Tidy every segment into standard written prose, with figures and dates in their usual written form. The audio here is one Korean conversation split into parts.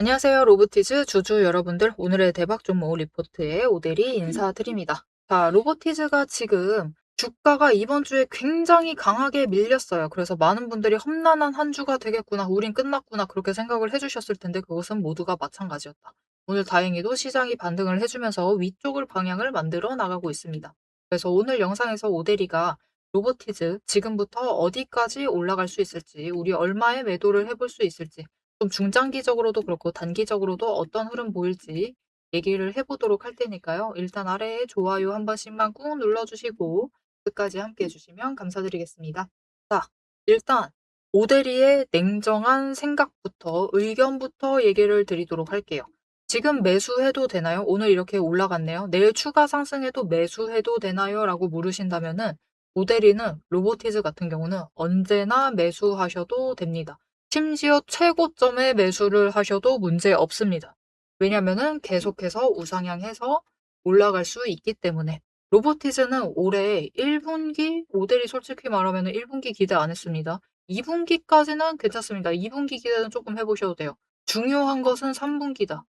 안녕하세요. 로보티즈 주주 여러분들. 오늘의 대박 종목 리포트에 오대리 인사드립니다. 자, 로보티즈가 지금 주가가 이번 주에 굉장히 강하게 밀렸어요. 그래서 많은 분들이 험난한 한 주가 되겠구나, 우린 끝났구나, 그렇게 생각을 해주셨을 텐데 그것은 모두가 마찬가지였다. 오늘 다행히도 시장이 반등을 해주면서 위쪽을 방향을 만들어 나가고 있습니다. 그래서 오늘 영상에서 오대리가 로보티즈 지금부터 어디까지 올라갈 수 있을지, 우리 얼마의 매도를 해볼 수 있을지, 좀 중장기적으로도 그렇고 단기적으로도 어떤 흐름 보일지 얘기를 해보도록 할 테니까요. 일단 아래에 좋아요 한 번씩만 꾹 눌러주시고 끝까지 함께 해주시면 감사드리겠습니다. 자, 일단 오대리의 냉정한 생각부터 의견부터 얘기를 드리도록 할게요. 지금 매수해도 되나요? 오늘 이렇게 올라갔네요. 내일 추가 상승해도 매수해도 되나요? 라고 물으신다면은 오대리는 로보티즈 같은 경우는 언제나 매수하셔도 됩니다. 심지어 최고점에 매수를 하셔도 문제 없습니다. 왜냐면은 계속해서 우상향해서 올라갈 수 있기 때문에. 로보티즈는 올해 1분기 모델이 솔직히 말하면 1분기 기대 안 했습니다. 2분기까지는 괜찮습니다. 2분기 기대는 조금 해보셔도 돼요. 중요한 것은 3분기다.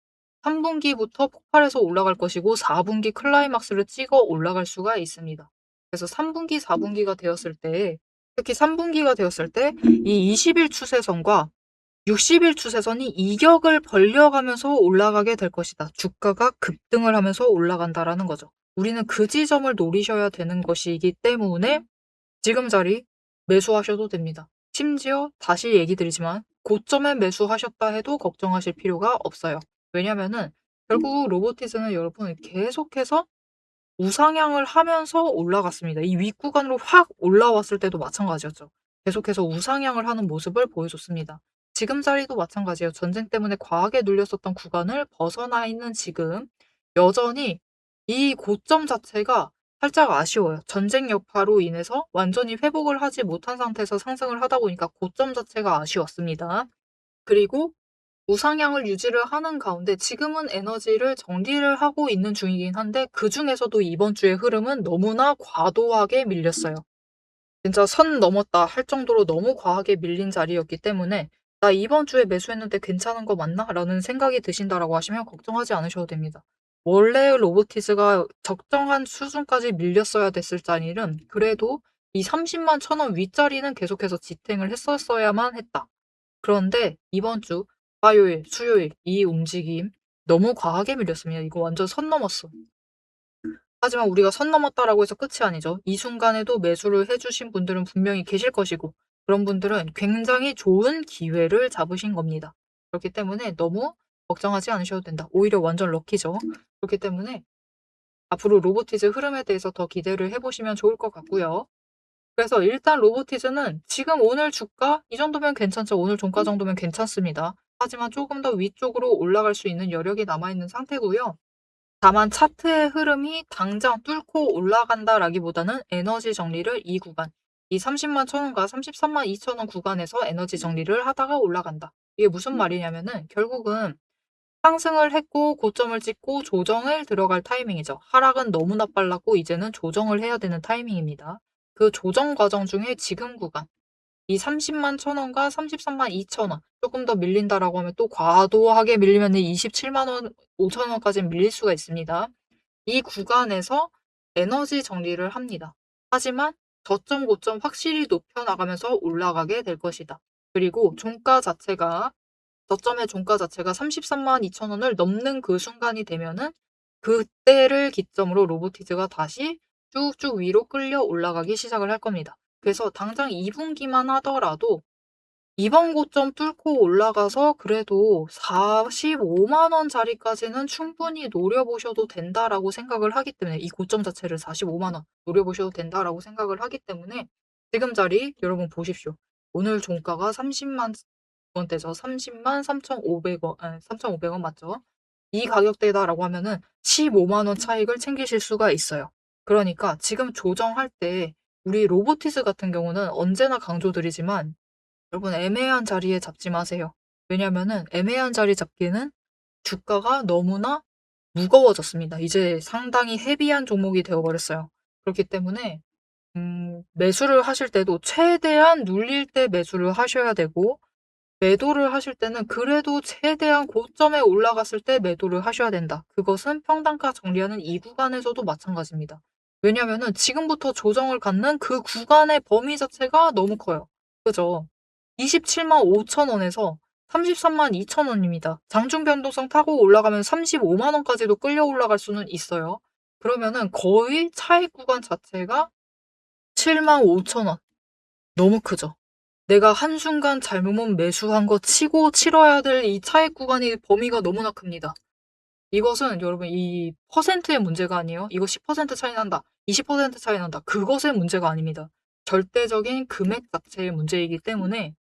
3분기부터 폭발해서 올라갈 것이고 4분기 클라이막스를 찍어 올라갈 수가 있습니다. 그래서 3분기, 4분기가 되었을 때, 특히 3분기가 되었을 때 이 20일 추세선과 60일 추세선이 이격을 벌려가면서 올라가게 될 것이다. 주가가 급등을 하면서 올라간다라는 거죠. 우리는 그 지점을 노리셔야 되는 것이기 때문에 지금 자리 매수하셔도 됩니다. 심지어 다시 얘기 드리지만 고점에 매수하셨다 해도 걱정하실 필요가 없어요. 왜냐면은 결국 로보티즈는 여러분 계속해서 우상향을 하면서 올라갔습니다. 이 윗구간으로 확 올라왔을 때도 마찬가지였죠. 계속해서 우상향을 하는 모습을 보여줬습니다. 지금 자리도 마찬가지예요. 전쟁 때문에 과하게 눌렸었던 구간을 벗어나 있는 지금 여전히 이 고점 자체가 살짝 아쉬워요. 전쟁 여파로 인해서 완전히 회복을 하지 못한 상태에서 상승을 하다 보니까 고점 자체가 아쉬웠습니다. 그리고 우상향을 유지를 하는 가운데 지금은 에너지를 정리를 하고 있는 중이긴 한데 그중에서도 이번 주의 흐름은 너무나 과도하게 밀렸어요. 진짜 선 넘었다 할 정도로 너무 과하게 밀린 자리였기 때문에 '나 이번 주에 매수했는데 괜찮은 거 맞나?' 라는 생각이 드신다라고 하시면 걱정하지 않으셔도 됩니다. 원래 로보티즈가 적정한 수준까지 밀렸어야 됐을 자리는 그래도 이 301,000원 윗자리는 계속해서 지탱을 했었어야만 했다. 그런데 이번 주 화요일, 수요일 이 움직임 너무 과하게 밀렸습니다. 이거 완전 선 넘었어. 하지만 우리가 선 넘었다라고 해서 끝이 아니죠. 이 순간에도 매수를 해 주신 분들은 분명히 계실 것이고 그런 분들은 굉장히 좋은 기회를 잡으신 겁니다. 그렇기 때문에 너무 걱정하지 않으셔도 된다. 오히려 완전 럭키죠. 그렇기 때문에 앞으로 로보티즈 흐름에 대해서 더 기대를 해 보시면 좋을 것 같고요. 그래서 일단 로보티즈는 지금 오늘 주가 이 정도면 괜찮죠. 오늘 종가 정도면 괜찮습니다. 하지만 조금 더 위쪽으로 올라갈 수 있는 여력이 남아있는 상태고요. 다만 차트의 흐름이 당장 뚫고 올라간다라기보다는 에너지 정리를 이 구간, 이 30만 천 원과 33만 2천 원 구간에서 에너지 정리를 하다가 올라간다. 이게 무슨 말이냐면은 결국은 상승을 했고 고점을 찍고 조정을 들어갈 타이밍이죠. 하락은 너무나 빨랐고 이제는 조정을 해야 되는 타이밍입니다. 그 조정 과정 중에 지금 구간, 이 30만 천 원과 33만 2천 원 조금 더 밀린다라고 하면 또 과도하게 밀리면 27만 원, 5천 원까지 밀릴 수가 있습니다. 이 구간에서 에너지 정리를 합니다. 하지만 저점 고점 확실히 높여나가면서 올라가게 될 것이다. 그리고 종가 자체가 저점의 종가 자체가 33만 2천 원을 넘는 그 순간이 되면은 그때를 기점으로 로보티즈가 다시 쭉쭉 위로 끌려 올라가기 시작을 할 겁니다. 그래서 당장 2분기만 하더라도 이번 고점 뚫고 올라가서 그래도 45만 원짜리까지는 충분히 노려보셔도 된다라고 생각을 하기 때문에 이 고점 자체를 45만 원 노려보셔도 된다라고 생각을 하기 때문에 지금 자리 여러분 보십시오. 오늘 종가가 30만 원대죠. 30만 3,500원, 아니 3,500원 맞죠? 이 가격대다라고 하면은 15만 원 차익을 챙기실 수가 있어요. 그러니까 지금 조정할 때 우리 로보티스 같은 경우는 언제나 강조드리지만 여러분 애매한 자리에 잡지 마세요. 왜냐면은 애매한 자리 잡기는 주가가 너무나 무거워졌습니다. 이제 상당히 헤비한 종목이 되어 버렸어요. 그렇기 때문에 매수를 하실 때도 최대한 눌릴 때 매수를 하셔야 되고 매도를 하실 때는 그래도 최대한 고점에 올라갔을 때 매도를 하셔야 된다. 그것은 평단가 정리하는 이 구간에서도 마찬가지입니다. 왜냐면은 지금부터 조정을 갖는 그 구간의 범위 자체가 너무 커요. 그죠? 27만 5천 원에서 33만 2천 원입니다. 장중 변동성 타고 올라가면 35만 원까지도 끌려 올라갈 수는 있어요. 그러면은 거의 차익 구간 자체가 7만 5천 원. 너무 크죠? 내가 한순간 잘못 매수한 거 치고 치러야 될 이 차익 구간의 범위가 너무나 큽니다. 이것은 여러분 이 퍼센트의 문제가 아니에요. 이거 10% 차이 난다. 20% 차이 난다. 그것의 문제가 아닙니다. 절대적인 금액 자체의 문제이기 때문에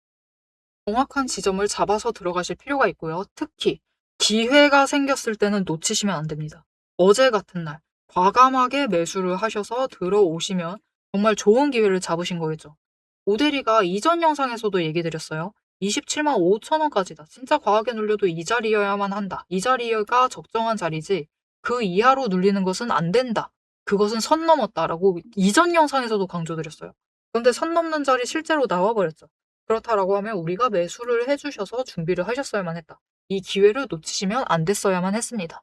정확한 지점을 잡아서 들어가실 필요가 있고요. 특히 기회가 생겼을 때는 놓치시면 안 됩니다. 어제 같은 날 과감하게 매수를 하셔서 들어오시면 정말 좋은 기회를 잡으신 거겠죠. 오대리가 이전 영상에서도 얘기 드렸어요. 27만 5천 원까지다. 진짜 과하게 눌려도 이 자리여야만 한다. 이 자리가 적정한 자리지 그 이하로 눌리는 것은 안 된다. 그것은 선 넘었다라고 이전 영상에서도 강조드렸어요. 그런데 선 넘는 자리 실제로 나와버렸죠. 그렇다라고 하면 우리가 매수를 해주셔서 준비를 하셨어야만 했다. 이 기회를 놓치시면 안 됐어야만 했습니다.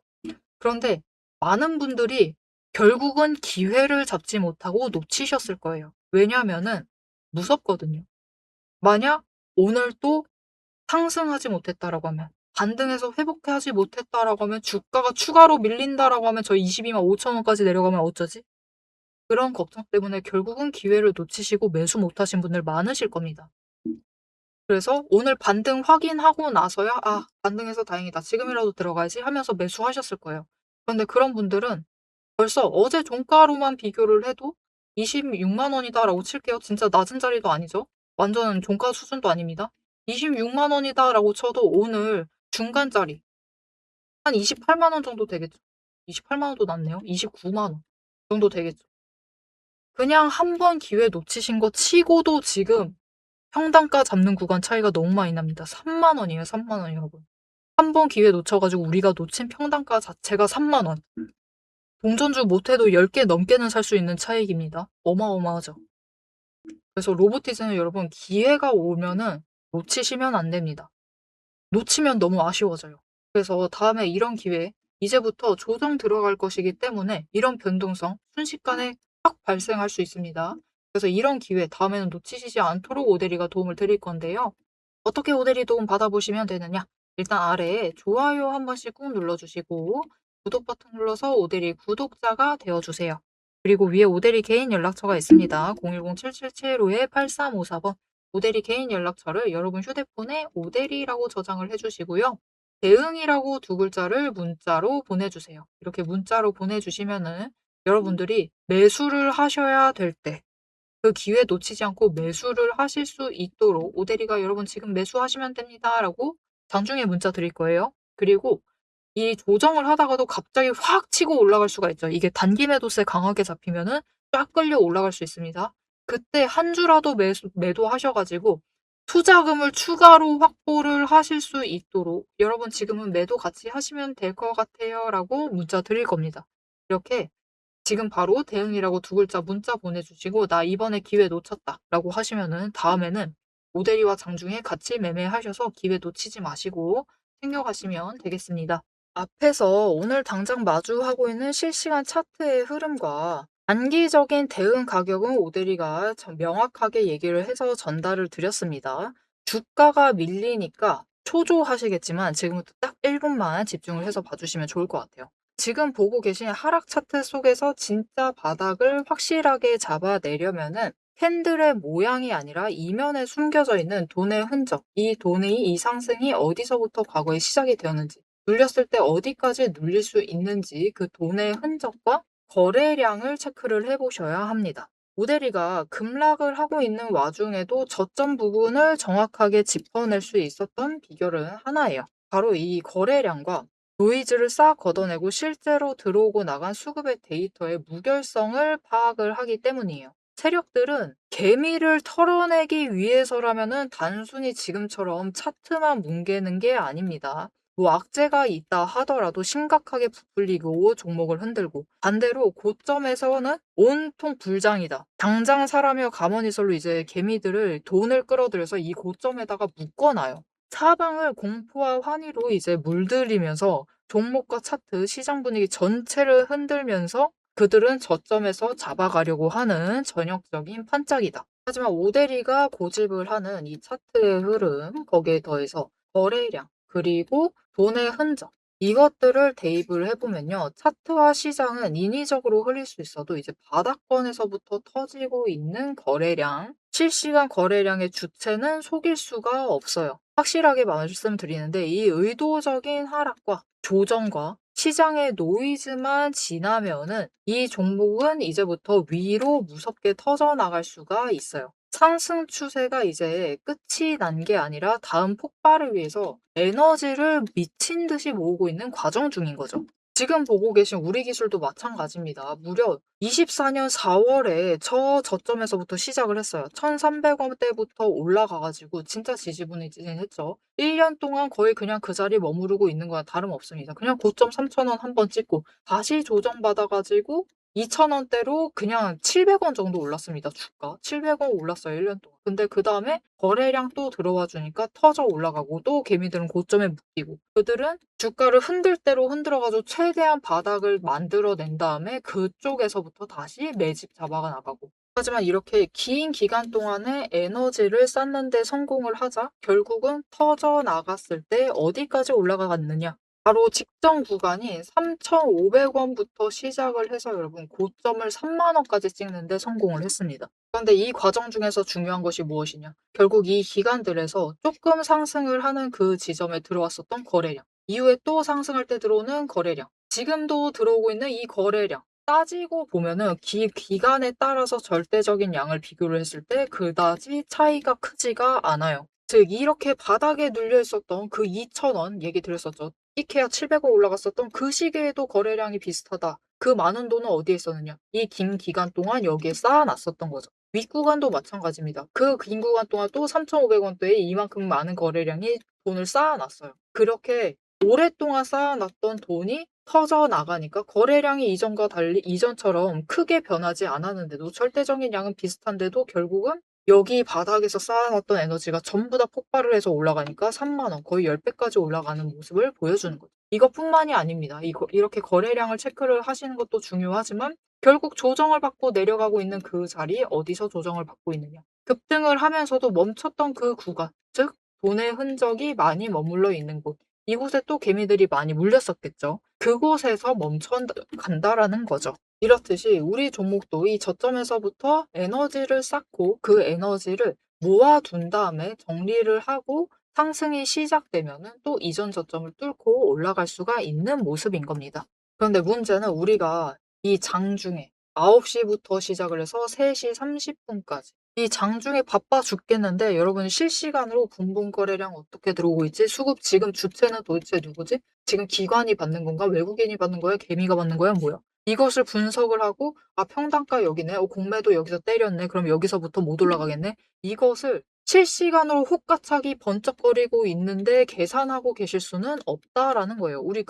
그런데 많은 분들이 결국은 기회를 잡지 못하고 놓치셨을 거예요. 왜냐면은 무섭거든요. 만약 오늘 또 상승하지 못했다라고 하면, 반등해서 회복하지 못했다라고 하면, 주가가 추가로 밀린다라고 하면 저 22만 5천 원까지 내려가면 어쩌지? 그런 걱정 때문에 결국은 기회를 놓치시고 매수 못하신 분들 많으실 겁니다. 그래서 오늘 반등 확인하고 나서야 '아 반등해서 다행이다. 지금이라도 들어가야지.' 하면서 매수하셨을 거예요. 그런데 그런 분들은 벌써 어제 종가로만 비교를 해도 26만 원이다라고 칠게요. 진짜 낮은 자리도 아니죠. 완전 종가 수준도 아닙니다. 26만 원이다라고 쳐도 오늘 중간자리 한 28만 원 정도 되겠죠. 28만 원도 낮네요. 29만 원 정도 되겠죠. 그냥 한 번 기회 놓치신 거 치고도 지금 평단가 잡는 구간 차이가 너무 많이 납니다. 3만 원이에요. 3만 원 여러분. 한 번 기회 놓쳐가지고 우리가 놓친 평단가 자체가 3만 원. 동전주 못해도 10개 넘게는 살 수 있는 차익입니다. 어마어마하죠. 그래서 로보티즈는 여러분 기회가 오면은 놓치시면 안 됩니다. 놓치면 너무 아쉬워져요. 그래서 다음에 이런 기회 이제부터 조정 들어갈 것이기 때문에 이런 변동성 순식간에 확 발생할 수 있습니다. 그래서 이런 기회 다음에는 놓치시지 않도록 오대리가 도움을 드릴 건데요. 어떻게 오대리 도움 받아보시면 되느냐? 일단 아래에 좋아요 한 번씩 꾹 눌러주시고 구독 버튼 눌러서 오대리 구독자가 되어주세요. 그리고 위에 오대리 개인 연락처가 있습니다. 010-7775-8354번 오대리 개인 연락처를 여러분 휴대폰에 오대리라고 저장을 해주시고요. 대응이라고 두 글자를 문자로 보내주세요. 이렇게 문자로 보내주시면은 여러분들이 매수를 하셔야 될 때 그 기회 놓치지 않고 매수를 하실 수 있도록 오대리가 여러분 지금 매수하시면 됩니다라고 장중에 문자 드릴 거예요. 그리고 이 조정을 하다가도 갑자기 확 치고 올라갈 수가 있죠. 이게 단기 매도세 강하게 잡히면은 쫙 끌려 올라갈 수 있습니다. 그때 한 주라도 매도하셔가지고 투자금을 추가로 확보를 하실 수 있도록 여러분 지금은 매도 같이 하시면 될 것 같아요 라고 문자 드릴 겁니다. 이렇게 지금 바로 대응이라고 두 글자 문자 보내주시고 나 이번에 기회 놓쳤다 라고 하시면은 다음에는 오대리와 장중에 같이 매매하셔서 기회 놓치지 마시고 챙겨가시면 되겠습니다. 앞에서 오늘 당장 마주하고 있는 실시간 차트의 흐름과 단기적인 대응 가격은 오대리가 명확하게 얘기를 해서 전달을 드렸습니다. 주가가 밀리니까 초조하시겠지만 지금부터 딱 1분만 집중을 해서 봐주시면 좋을 것 같아요. 지금 보고 계신 하락 차트 속에서 진짜 바닥을 확실하게 잡아내려면은 캔들의 모양이 아니라 이면에 숨겨져 있는 돈의 흔적, 이 돈의 이 상승이 어디서부터 과거에 시작이 되었는지, 눌렸을 때 어디까지 눌릴 수 있는지 그 돈의 흔적과 거래량을 체크를 해보셔야 합니다. 오대리가 급락을 하고 있는 와중에도 저점 부분을 정확하게 짚어낼 수 있었던 비결은 하나예요. 바로 이 거래량과 노이즈를 싹 걷어내고 실제로 들어오고 나간 수급의 데이터의 무결성을 파악을 하기 때문이에요. 세력들은 개미를 털어내기 위해서라면은 단순히 지금처럼 차트만 뭉개는 게 아닙니다. 뭐 악재가 있다 하더라도 심각하게 부풀리고 종목을 흔들고 반대로 고점에서는 온통 불장이다. 당장 사라며 가머니설로 이제 개미들을 돈을 끌어들여서 이 고점에다가 묶어놔요. 사방을 공포와 환희로 이제 물들이면서 종목과 차트, 시장 분위기 전체를 흔들면서 그들은 저점에서 잡아가려고 하는 전형적인 판짝이다. 하지만 오데리가 고집을 하는 이 차트의 흐름, 거기에 더해서 거래량, 그리고 돈의 흔적, 이것들을 대입을 해보면요. 차트와 시장은 인위적으로 흘릴 수 있어도 이제 바닥권에서부터 터지고 있는 거래량, 실시간 거래량의 주체는 속일 수가 없어요. 확실하게 말씀드리는데 이 의도적인 하락과 조정과 시장의 노이즈만 지나면은 이 종목은 이제부터 위로 무섭게 터져나갈 수가 있어요. 상승 추세가 이제 끝이 난 게 아니라 다음 폭발을 위해서 에너지를 미친 듯이 모으고 있는 과정 중인 거죠. 지금 보고 계신 우리 기술도 마찬가지입니다. 무려 24년 4월에 저점에서부터 시작을 했어요. 1,300원대부터 올라가가지고 진짜 지지부진했죠. 1년 동안 거의 그냥 그 자리에 머무르고 있는 거와 다름없습니다. 그냥 고점 3,000원 한번 찍고 다시 조정받아가지고 2,000원대로 그냥 700원 정도 올랐습니다. 주가. 700원 올랐어요. 1년 동안. 근데 그 다음에 거래량 또 들어와 주니까 터져 올라가고 또 개미들은 고점에 묶이고 그들은 주가를 흔들 대로 흔들어가지고 최대한 바닥을 만들어낸 다음에 그쪽에서부터 다시 매집 잡아가 나가고 하지만 이렇게 긴 기간 동안에 에너지를 쌓는 데 성공을 하자 결국은 터져 나갔을 때 어디까지 올라가갔느냐 바로 직전 구간이 3,500원부터 시작을 해서 여러분 고점을 3만 원까지 찍는데 성공을 했습니다. 그런데 이 과정 중에서 중요한 것이 무엇이냐? 결국 이 기간들에서 조금 상승을 하는 그 지점에 들어왔었던 거래량, 이후에 또 상승할 때 들어오는 거래량, 지금도 들어오고 있는 이 거래량, 따지고 보면은 기간에 따라서 절대적인 양을 비교를 했을 때 그다지 차이가 크지가 않아요. 즉 이렇게 바닥에 눌려 있었던 그 2,000원 얘기 드렸었죠. 이케아 700원 올라갔었던 그 시기에도 거래량이 비슷하다. 그 많은 돈은 어디에 있었느냐? 이 긴 기간 동안 여기에 쌓아놨었던 거죠. 윗구간도 마찬가지입니다. 그 긴 구간 동안 또 3,500원대에 이만큼 많은 거래량이 돈을 쌓아놨어요. 그렇게 오랫동안 쌓아놨던 돈이 터져 나가니까 거래량이 이전과 달리 이전처럼 크게 변하지 않았는데도 절대적인 양은 비슷한데도 결국은 여기 바닥에서 쌓아놨던 에너지가 전부 다 폭발을 해서 올라가니까 3만 원, 거의 10배까지 올라가는 모습을 보여주는 거죠. 이것뿐만이 아닙니다. 이렇게 거래량을 체크를 하시는 것도 중요하지만 결국 조정을 받고 내려가고 있는 그 자리에 어디서 조정을 받고 있느냐. 급등을 하면서도 멈췄던 그 구간, 즉 돈의 흔적이 많이 머물러 있는 곳. 이곳에 또 개미들이 많이 물렸었겠죠. 그곳에서 멈춰 간다라는 거죠. 이렇듯이 우리 종목도 이 저점에서부터 에너지를 쌓고 그 에너지를 모아둔 다음에 정리를 하고 상승이 시작되면은 또 이전 저점을 뚫고 올라갈 수가 있는 모습인 겁니다. 그런데 문제는 우리가 이 장중에 9시부터 시작을 해서 3시 30분까지 이 장중에 바빠 죽겠는데 여러분 실시간으로 분봉 거래량 어떻게 들어오고 있지? 수급 지금 주체는 도대체 누구지? 지금 기관이 받는 건가? 외국인이 받는 거야? 개미가 받는 거야? 뭐야? 이것을 분석을 하고 아 평단가 여기네. 공매도 여기서 때렸네. 그럼 여기서부터 못 올라가겠네. 이것을 실시간으로 혹가차기 번쩍거리고 있는데 계산하고 계실 수는 없다라는 거예요. 우리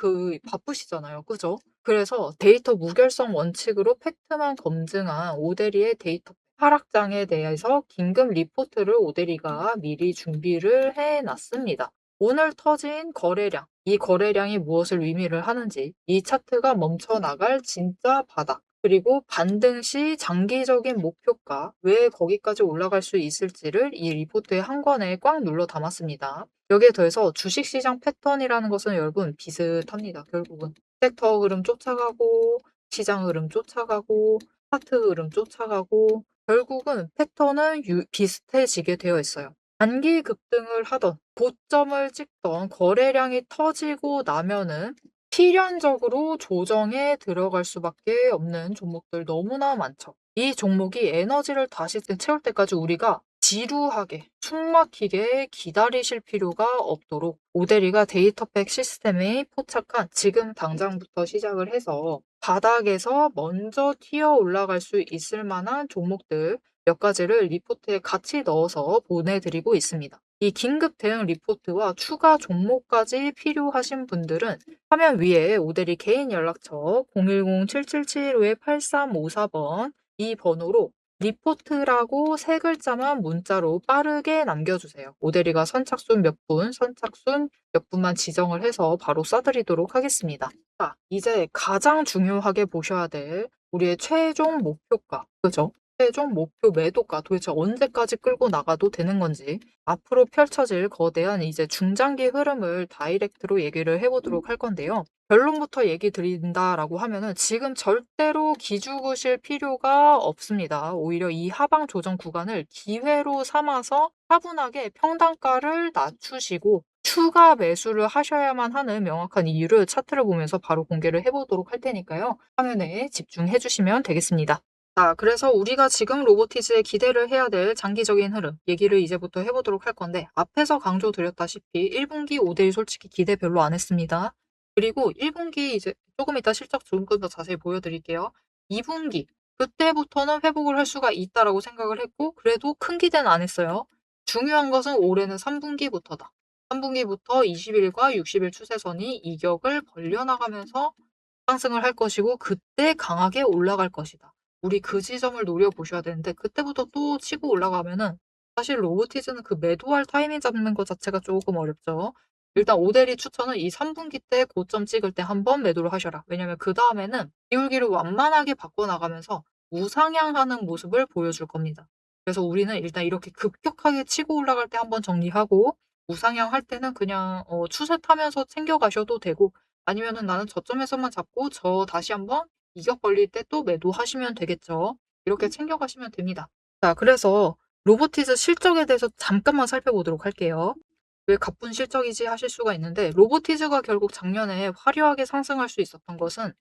바쁘시잖아요. 그죠? 그래서 데이터 무결성 원칙으로 팩트만 검증한 오데리의 데이터 하락장에 대해서 긴급 리포트를 오데리가 미리 준비를 해놨습니다. 오늘 터진 거래량, 이 거래량이 무엇을 의미를 하는지, 이 차트가 멈춰 나갈 진짜 바닥, 그리고 반등 시 장기적인 목표가 왜 거기까지 올라갈 수 있을지를 이 리포트의 한 권에 꽉 눌러 담았습니다. 여기에 더해서 주식시장 패턴이라는 것은 여러분 비슷합니다. 결국은 섹터 흐름 쫓아가고 시장 흐름 쫓아가고 차트 흐름 쫓아가고 결국은 패턴은 비슷해지게 되어 있어요. 단기 급등을 하던 고점을 찍던 거래량이 터지고 나면은 필연적으로 조정에 들어갈 수밖에 없는 종목들 너무나 많죠. 이 종목이 에너지를 다시 채울 때까지 우리가 지루하게 숨막히게 기다리실 필요가 없도록 오데리가 데이터팩 시스템에 포착한 지금 당장부터 시작을 해서 바닥에서 먼저 튀어 올라갈 수 있을 만한 종목들 몇 가지를 리포트에 같이 넣어서 보내드리고 있습니다. 이 긴급 대응 리포트와 추가 종목까지 필요하신 분들은 화면 위에 오데리 개인 연락처 010-7775-8354번 이 번호로 리포트라고 세 글자만 문자로 빠르게 남겨주세요. 오대리가 선착순 몇 분, 선착순 몇 분만 지정을 해서 바로 쏴드리도록 하겠습니다. 자, 이제 가장 중요하게 보셔야 될 우리의 최종 목표가, 그죠? 최종 목표 매도가 도대체 언제까지 끌고 나가도 되는 건지, 앞으로 펼쳐질 거대한 이제 중장기 흐름을 다이렉트로 얘기를 해보도록 할 건데요. 결론부터 얘기 드린다라고 하면은 지금 절대로 기죽으실 필요가 없습니다. 오히려 이 하방 조정 구간을 기회로 삼아서 차분하게 평단가를 낮추시고 추가 매수를 하셔야만 하는 명확한 이유를 차트를 보면서 바로 공개를 해보도록 할 테니까요. 화면에 집중해 주시면 되겠습니다. 자, 그래서 우리가 지금 로보티즈에 기대를 해야 될 장기적인 흐름 얘기를 이제부터 해보도록 할 건데, 앞에서 강조드렸다시피 1분기 5대1 솔직히 기대 별로 안 했습니다. 그리고 1분기 이제 조금 이따 실적 조금 더 자세히 보여드릴게요. 2분기 그때부터는 회복을 할 수가 있다라고 생각을 했고, 그래도 큰 기대는 안 했어요. 중요한 것은 올해는 3분기부터다. 3분기부터 20일과 60일 추세선이 이격을 벌려나가면서 상승을 할 것이고, 그때 강하게 올라갈 것이다. 우리 그 지점을 노려보셔야 되는데, 그때부터 또 치고 올라가면은 사실 로보티즈는 그 매도할 타이밍 잡는 것 자체가 조금 어렵죠. 일단 오대리 추천은 이 3분기 때 고점 찍을 때 한번 매도를 하셔라. 왜냐면 그다음에는 기울기를 완만하게 바꿔나가면서 우상향하는 모습을 보여줄 겁니다. 그래서 우리는 일단 이렇게 급격하게 치고 올라갈 때 한번 정리하고, 우상향 할 때는 그냥 추세 타면서 챙겨가셔도 되고, 아니면은 나는 저점에서만 잡고 저 다시 한번 이격 벌릴 때 또 매도하시면 되겠죠. 이렇게 챙겨가시면 됩니다. 자, 그래서 로보티즈 실적에 대해서 잠깐만 살펴보도록 할게요. 왜 가쁜 실적이지 하실 수가 있는데, 로보티즈가 결국 작년에 화려하게 상승할 수 있었던 것은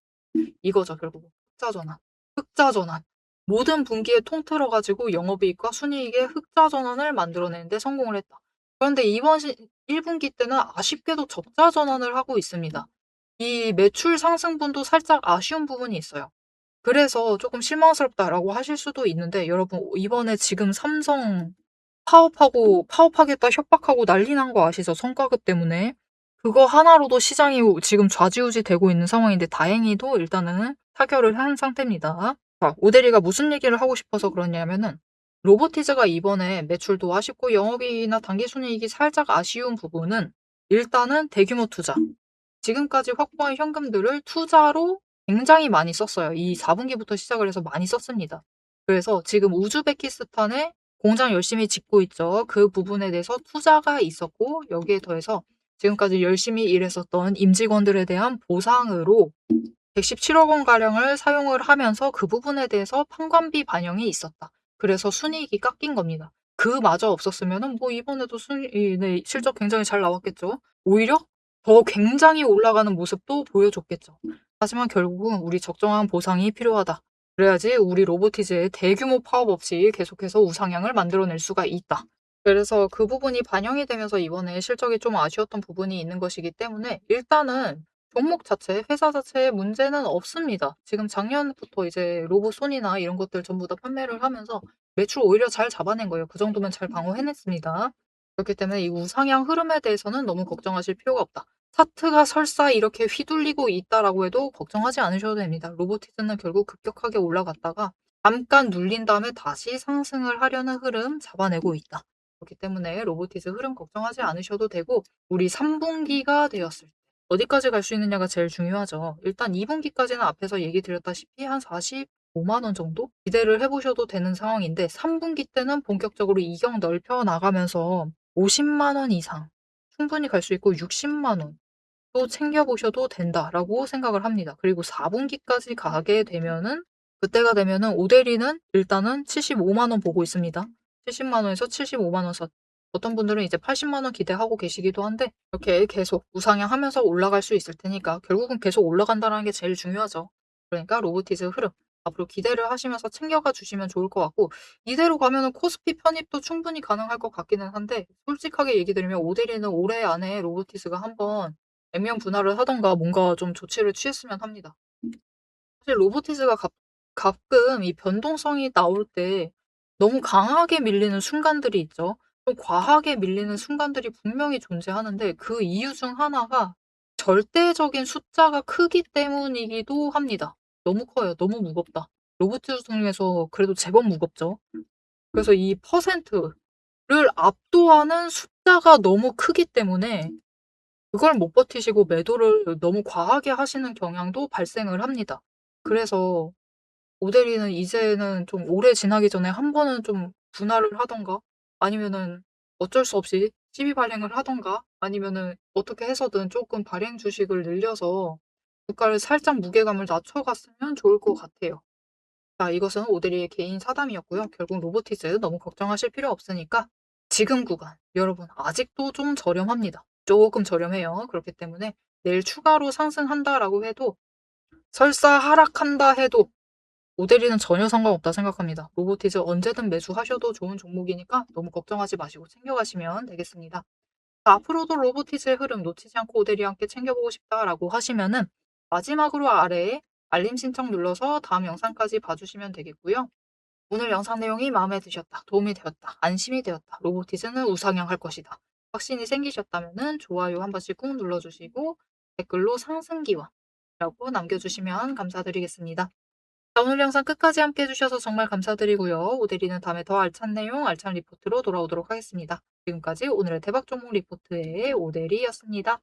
이거죠. 결국 흑자 전환. 흑자 전환. 모든 분기에 통틀어 가지고 영업이익과 순이익의 흑자 전환을 만들어내는데 성공을 했다. 그런데 이번 1분기 때는 아쉽게도 적자 전환을 하고 있습니다. 이 매출 상승분도 살짝 아쉬운 부분이 있어요. 그래서 조금 실망스럽다라고 하실 수도 있는데, 여러분 이번에 지금 삼성 파업하겠다 협박하고 난리 난 거 아시죠? 성과급 때문에. 그거 하나로도 시장이 지금 좌지우지 되고 있는 상황인데, 다행히도 일단은 타결을 한 상태입니다. 자, 오대리가 무슨 얘기를 하고 싶어서 그러냐면은, 로보티즈가 이번에 매출도 아쉽고 영업이익이나 당기순이익이 살짝 아쉬운 부분은, 일단은 대규모 투자. 지금까지 확보한 현금들을 투자로 굉장히 많이 썼어요. 이 4분기부터 시작을 해서 많이 썼습니다. 그래서 지금 우즈베키스탄에 공장 열심히 짓고 있죠. 그 부분에 대해서 투자가 있었고, 여기에 더해서 지금까지 열심히 일했었던 임직원들에 대한 보상으로 117억 원가량을 사용을 하면서 그 부분에 대해서 판관비 반영이 있었다. 그래서 순이익이 깎인 겁니다. 그마저 없었으면은 뭐 이번에도 네, 실적 굉장히 잘 나왔겠죠. 오히려 더 굉장히 올라가는 모습도 보여줬겠죠. 하지만 결국은 우리 적정한 보상이 필요하다. 그래야지 우리 로보티즈의 대규모 파업 없이 계속해서 우상향을 만들어낼 수가 있다. 그래서 그 부분이 반영이 되면서 이번에 실적이 좀 아쉬웠던 부분이 있는 것이기 때문에, 일단은 종목 자체, 회사 자체에 문제는 없습니다. 지금 작년부터 이제 로봇손이나 이런 것들 전부 다 판매를 하면서 매출 오히려 잘 잡아낸 거예요. 그 정도면 잘 방어해냈습니다. 그렇기 때문에 이 우상향 흐름에 대해서는 너무 걱정하실 필요가 없다. 차트가 설사 이렇게 휘둘리고 있다라고 해도 걱정하지 않으셔도 됩니다. 로보티즈는 결국 급격하게 올라갔다가 잠깐 눌린 다음에 다시 상승을 하려는 흐름 잡아내고 있다. 그렇기 때문에 로보티즈 흐름 걱정하지 않으셔도 되고, 우리 3분기가 되었을 때 어디까지 갈 수 있느냐가 제일 중요하죠. 일단 2분기까지는 앞에서 얘기 드렸다시피 한 45만 원 정도 기대를 해보셔도 되는 상황인데, 3분기 때는 본격적으로 이격 넓혀 나가면서 50만 원 이상 충분히 갈 수 있고, 60만 원도 챙겨보셔도 된다라고 생각을 합니다. 그리고 4분기까지 가게 되면은, 그때가 되면은 오대리는 일단은 75만 원 보고 있습니다. 70만 원에서 75만 원 선. 어떤 분들은 이제 80만 원 기대하고 계시기도 한데, 이렇게 계속 우상향하면서 올라갈 수 있을 테니까 결국은 계속 올라간다는 게 제일 중요하죠. 그러니까 로보티즈 흐름 앞으로 기대를 하시면서 챙겨가 주시면 좋을 것 같고, 이대로 가면은 코스피 편입도 충분히 가능할 것 같기는 한데, 솔직하게 얘기 드리면 오대리는 올해 안에 로보티즈가 한번 액면 분할을 하던가 뭔가 좀 조치를 취했으면 합니다. 사실 로보티즈가 가끔 이 변동성이 나올 때 너무 강하게 밀리는 순간들이 있죠. 좀 과하게 밀리는 순간들이 분명히 존재하는데, 그 이유 중 하나가 절대적인 숫자가 크기 때문이기도 합니다. 너무 커요. 너무 무겁다. 로보티즈 중에서 그래도 제법 무겁죠. 그래서 이 퍼센트를 압도하는 숫자가 너무 크기 때문에 그걸 못 버티시고 매도를 너무 과하게 하시는 경향도 발생을 합니다. 그래서 오대리는 이제는 좀 오래 지나기 전에 한 번은 좀 분할을 하든가 아니면은 어쩔 수 없이 시비 발행을 하든가 아니면은 어떻게 해서든 조금 발행 주식을 늘려서 주가를 살짝 무게감을 낮춰 갔으면 좋을 것 같아요. 자, 이것은 오대리의 개인 사담이었고요. 결국 로보티즈 너무 걱정하실 필요 없으니까 지금 구간 여러분 아직도 좀 저렴합니다. 조금 저렴해요. 그렇기 때문에 내일 추가로 상승한다라고 해도 설사 하락한다 해도 오대리는 전혀 상관없다 생각합니다. 로보티즈 언제든 매수하셔도 좋은 종목이니까 너무 걱정하지 마시고 챙겨가시면 되겠습니다. 자, 앞으로도 로보티즈의 흐름 놓치지 않고 오대리와 함께 챙겨보고 싶다라고 하시면은 마지막으로 아래에 알림 신청 눌러서 다음 영상까지 봐주시면 되겠고요. 오늘 영상 내용이 마음에 드셨다, 도움이 되었다, 안심이 되었다, 로보티즈는 우상향할 것이다. 확신이 생기셨다면은 좋아요 한 번씩 꾹 눌러주시고 댓글로 상승기원이라고 남겨주시면 감사드리겠습니다. 자, 오늘 영상 끝까지 함께 해주셔서 정말 감사드리고요. 오대리는 다음에 더 알찬 내용, 알찬 리포트로 돌아오도록 하겠습니다. 지금까지 오늘의 대박 종목 리포트의 오대리였습니다.